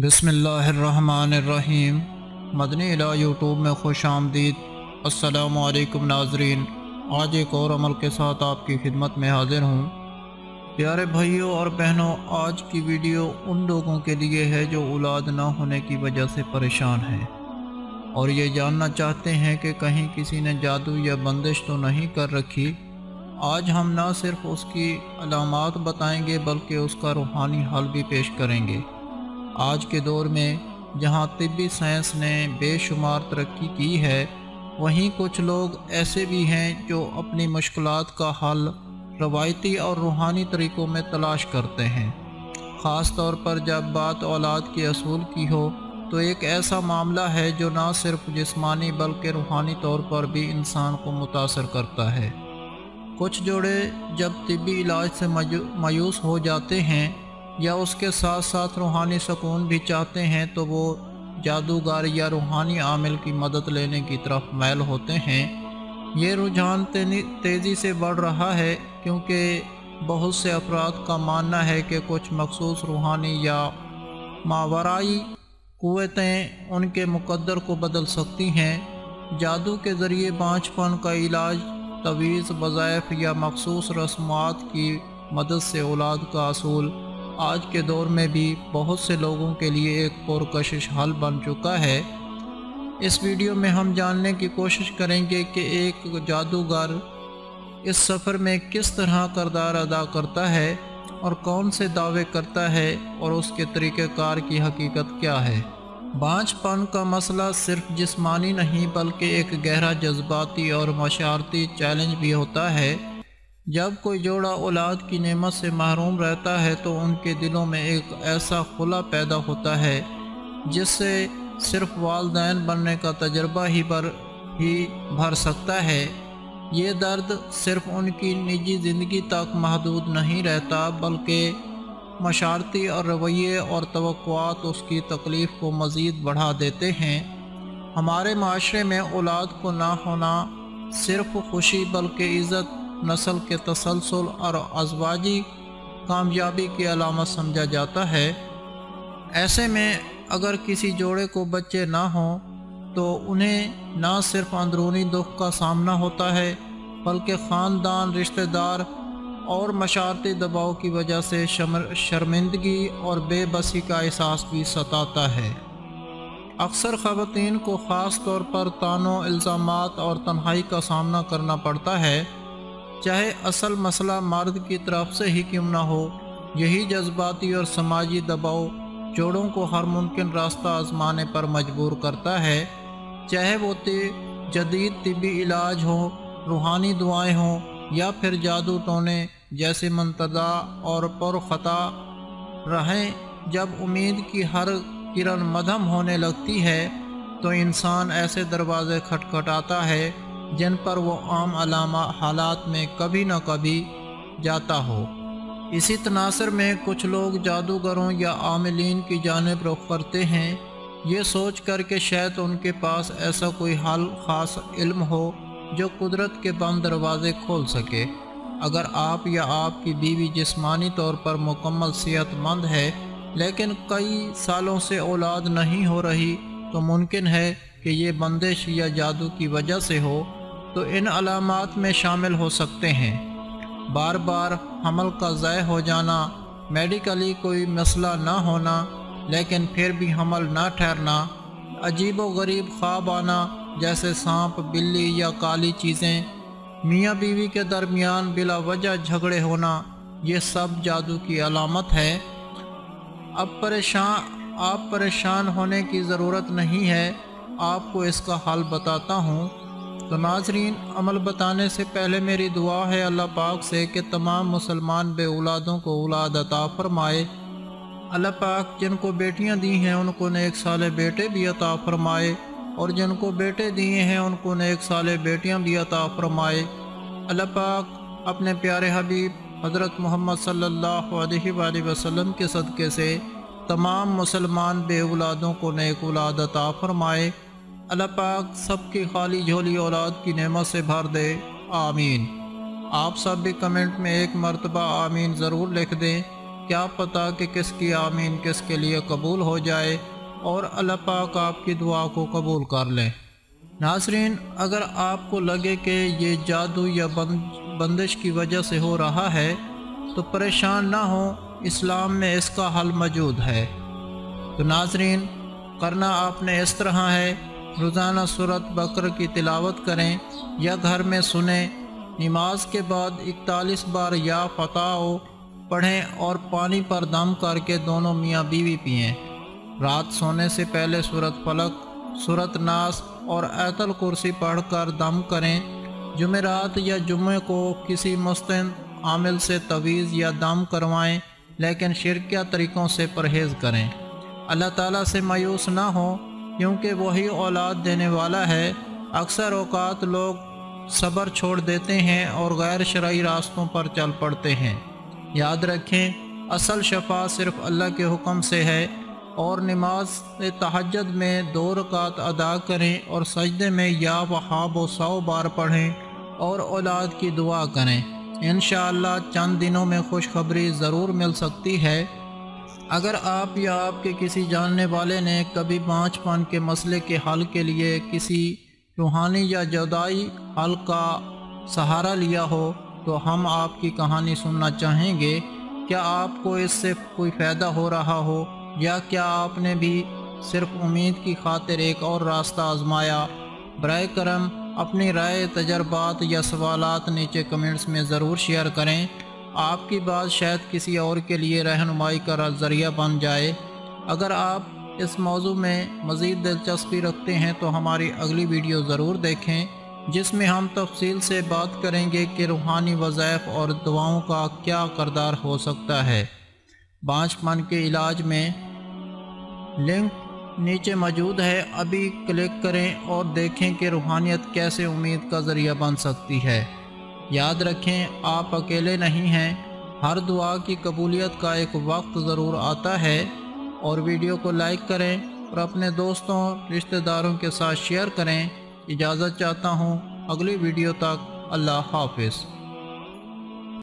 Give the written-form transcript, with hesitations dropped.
بسم اللہ الرحمن الرحیم۔ مدنی الہ یوٹیوب میں خوش آمدید۔ السلام علیکم ناظرین، آج ایک اور عمل کے ساتھ آپ کی خدمت میں حاضر ہوں۔ پیارے بھائیوں اور بہنوں، آج کی ویڈیو ان لوگوں کے لیے ہے جو اولاد نہ ہونے کی وجہ سے پریشان ہیں اور یہ جاننا چاہتے ہیں کہ کہیں کسی نے جادو یا بندش تو نہیں کر رکھی۔ آج ہم نہ صرف اس کی علامات بتائیں گے بلکہ اس کا روحانی حل بھی پیش کریں گے۔ آج کے دور میں جہاں طبی سائنس نے بے شمار ترقی کی ہے، وہیں کچھ لوگ ایسے بھی ہیں جو اپنی مشکلات کا حل روایتی اور روحانی طریقوں میں تلاش کرتے ہیں۔ خاص طور پر جب بات اولاد کے حصول کی ہو تو ایک ایسا معاملہ ہے جو نہ صرف جسمانی بلکہ روحانی طور پر بھی انسان کو متاثر کرتا ہے۔ کچھ جوڑے جب طبی علاج سے مایوس ہو جاتے ہیں یا اس کے ساتھ ساتھ روحانی سکون بھی چاہتے ہیں تو وہ جادوگر یا روحانی عامل کی مدد لینے کی طرف میل ہوتے ہیں۔ یہ رجحان تیزی سے بڑھ رہا ہے کیونکہ بہت سے افراد کا ماننا ہے کہ کچھ مخصوص روحانی یا ماورائی قوتیں ان کے مقدر کو بدل سکتی ہیں۔ جادو کے ذریعے بانجھ پن کا علاج، تویز، وظائف یا مخصوص رسومات کی مدد سے اولاد کا حصول آج کے دور میں بھی بہت سے لوگوں کے لیے ایک پرکشش حل بن چکا ہے۔ اس ویڈیو میں ہم جاننے کی کوشش کریں گے کہ ایک جادوگر اس سفر میں کس طرح کردار ادا کرتا ہے اور کون سے دعوے کرتا ہے اور اس کے طریقہ کار کی حقیقت کیا ہے۔ بانجھ پن کا مسئلہ صرف جسمانی نہیں بلکہ ایک گہرا جذباتی اور مشاعرتی چیلنج بھی ہوتا ہے۔ جب کوئی جوڑا اولاد کی نعمت سے محروم رہتا ہے تو ان کے دلوں میں ایک ایسا خلا پیدا ہوتا ہے جس سے صرف والدین بننے کا تجربہ ہی بھر سکتا ہے۔ یہ درد صرف ان کی نجی زندگی تک محدود نہیں رہتا بلکہ مشاعرتی اور رویے اور توقعات اس کی تکلیف کو مزید بڑھا دیتے ہیں۔ ہمارے معاشرے میں اولاد کو نہ ہونا صرف خوشی بلکہ عزت، نسل کے تسلسل اور ازواجی کامیابی کی علامت سمجھا جاتا ہے۔ ایسے میں اگر کسی جوڑے کو بچے نہ ہوں تو انہیں نہ صرف اندرونی دکھ کا سامنا ہوتا ہے بلکہ خاندان، رشتہ دار اور مشاعرتی دباؤ کی وجہ سے شرمندگی اور بے بسی کا احساس بھی ستاتا ہے۔ اکثر خواتین کو خاص طور پر طعنوں، الزامات اور تنہائی کا سامنا کرنا پڑتا ہے، چاہے اصل مسئلہ مرد کی طرف سے ہی کیوں نہ ہو۔ یہی جذباتی اور سماجی دباؤ جوڑوں کو ہر ممکن راستہ آزمانے پر مجبور کرتا ہے، چاہے وہ جدید طبی علاج ہو، روحانی دعائیں ہوں یا پھر جادو ٹونے جیسے منتدہ اور پرخطا راہیں۔ جب امید کی ہر کرن مدھم ہونے لگتی ہے تو انسان ایسے دروازے کھٹکھٹاتا ہے جن پر وہ عام حالات میں کبھی نہ کبھی جاتا ہو۔ اسی تناظر میں کچھ لوگ جادوگروں یا عاملین کی جانب رخ کرتے ہیں، یہ سوچ کر کہ شاید ان کے پاس ایسا کوئی خاص علم ہو جو قدرت کے بند دروازے کھول سکے۔ اگر آپ یا آپ کی بیوی جسمانی طور پر مکمل صحت مند ہے لیکن کئی سالوں سے اولاد نہیں ہو رہی تو ممکن ہے کہ یہ بندش یا جادو کی وجہ سے ہو۔ تو ان علامات میں شامل ہو سکتے ہیں: بار بار حمل کا ضائع ہو جانا، میڈیکلی کوئی مسئلہ نہ ہونا لیکن پھر بھی حمل نہ ٹھہرنا، عجیب و غریب خواب آنا جیسے سانپ، بلی یا کالی چیزیں، میاں بیوی کے درمیان بلا وجہ جھگڑے ہونا، یہ سب جادو کی علامت ہے۔ آپ پریشان ہونے کی ضرورت نہیں ہے، آپ کو اس کا حل بتاتا ہوں۔ تو ناظرین، عمل بتانے سے پہلے میری دعا ہے اللہ پاک سے کہ تمام مسلمان بے اولادوں کو اولاد عطا فرمائے۔ اللہ پاک جن کو بیٹیاں دی ہیں ان کو نیک صالح بیٹے بھی عطا فرمائے اور جن کو بیٹے دیے ہیں ان کو نیک صالح بیٹیاں بھی عطا فرمائے۔ اللہ پاک اپنے پیارے حبیب حضرت محمد صلی اللہ علیہ وآلہ وسلم کے صدقے سے تمام مسلمان بے اولادوں کو نیک اولاد عطا فرمائے۔ اللہ پاک سب کی خالی جھولی اولاد کی نعمت سے بھر دے، آمین۔ آپ سب بھی کمنٹ میں ایک مرتبہ آمین ضرور لکھ دیں کیا پتہ کہ کس کی آمین کس کے لیے قبول ہو جائے اور اللہ پاک آپ کی دعا کو قبول کر لیں۔ ناظرین، اگر آپ کو لگے کہ یہ جادو یا بندش کی وجہ سے ہو رہا ہے تو پریشان نہ ہوں، اسلام میں اس کا حل موجود ہے۔ تو ناظرین، کرنا آپ نے اس طرح ہے، روزانہ سورۃ بقرہ کی تلاوت کریں یا گھر میں سنیں، نماز کے بعد 41 بار یا فتح پڑھیں اور پانی پر دم کر کے دونوں میاں بیوی پئیں۔ رات سونے سے پہلے سورۃ فلق، سورۃ ناس اور آیت الکرسی پڑھ کر دم کریں۔ جمعرات یا جمعے کو کسی مستعد عامل سے تعویذ یا دم کروائیں، لیکن شرکیہ طریقوں سے پرہیز کریں۔ اللہ تعالیٰ سے مایوس نہ ہوں، کیونکہ وہی اولاد دینے والا ہے۔ اکثر اوقات لوگ صبر چھوڑ دیتے ہیں اور غیر شرعی راستوں پر چل پڑتے ہیں۔ یاد رکھیں، اصل شفا صرف اللہ کے حکم سے ہے، اور نماز تہجد میں 2 رکعت ادا کریں اور سجدے میں یا وہاب 100 بار پڑھیں اور اولاد کی دعا کریں۔ انشاءاللہ چند دنوں میں خوشخبری ضرور مل سکتی ہے۔ اگر آپ یا آپ کے کسی جاننے والے نے کبھی بانجھ پن کے مسئلے کے حل کے لیے کسی روحانی یا جدائی حل کا سہارا لیا ہو تو ہم آپ کی کہانی سننا چاہیں گے۔ کیا آپ کو اس سے کوئی فائدہ ہو رہا ہو، یا کیا آپ نے بھی صرف امید کی خاطر ایک اور راستہ آزمایا؟ برائے کرم اپنی رائے، تجربات یا سوالات نیچے کمنٹس میں ضرور شیئر کریں۔ آپ کی بات شاید کسی اور کے لیے رہنمائی کا ذریعہ بن جائے۔ اگر آپ اس موضوع میں مزید دلچسپی رکھتے ہیں تو ہماری اگلی ویڈیو ضرور دیکھیں، جس میں ہم تفصیل سے بات کریں گے کہ روحانی وظائف اور دعاؤں کا کیا کردار ہو سکتا ہے۔ بانجھ پن کے علاج میں لنک نیچے موجود ہے، ابھی کلک کریں اور دیکھیں کہ روحانیت کیسے امید کا ذریعہ بن سکتی ہے۔ یاد رکھیں، آپ اکیلے نہیں ہیں، ہر دعا کی قبولیت کا ایک وقت ضرور آتا ہے۔ اور ویڈیو کو لائک کریں اور اپنے دوستوں، رشتہ داروں کے ساتھ شیئر کریں۔ اجازت چاہتا ہوں، اگلی ویڈیو تک اللہ حافظ۔